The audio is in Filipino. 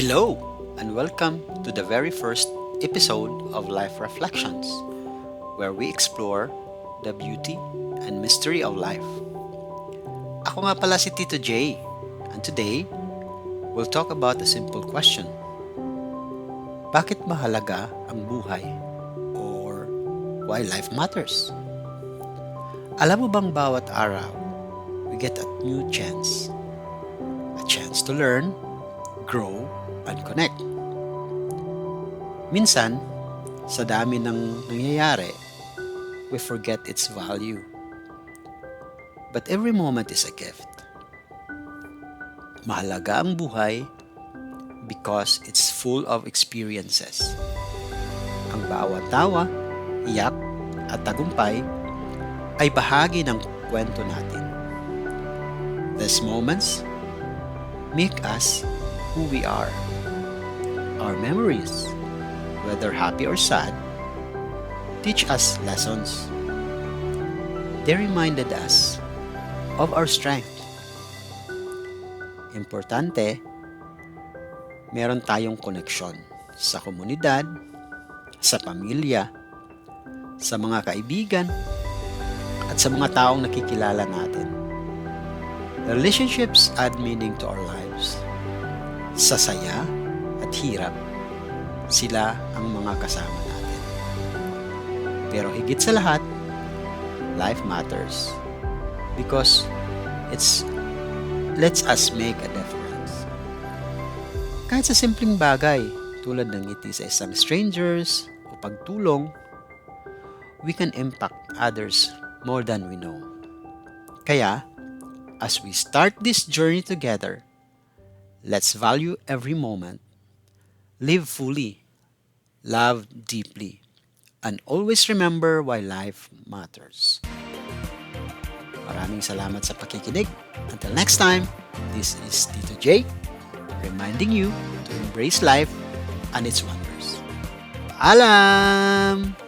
Hello, and welcome to the very first episode of Life Reflections, where we explore the beauty and mystery of life. Ako nga pala si Tito J, and today, we'll talk about a simple question. Bakit mahalaga ang buhay? Or why life matters? Alam mo bang bawat araw, we get a new chance. A chance to learn, grow, and connect. Minsan, sa dami ng nangyayari, we forget its value. But every moment is a gift. Mahalaga ang buhay because it's full of experiences. Ang bawat tawa, iyak, at tagumpay ay bahagi ng kwento natin. These moments make us who we are. Our memories, whether happy or sad, teach us lessons. They reminded us of our strength. Importante, meron tayong koneksyon sa komunidad, sa pamilya, sa mga kaibigan, at sa mga taong nakikilala natin. Relationships add meaning to our lives. Sa saya at hirap, sila ang mga kasama natin. Pero higit sa lahat, life matters because it's lets us make a difference. Kahit sa simpleng bagay tulad ng ngiti sa isang strangers o pagtulong, we can impact others more than we know. Kaya, as we start this journey together, let's value every moment, live fully, love deeply, and always remember why life matters. Maraming salamat sa pakikinig. Until next time, this is Tito J, reminding you to embrace life and its wonders. Paalam!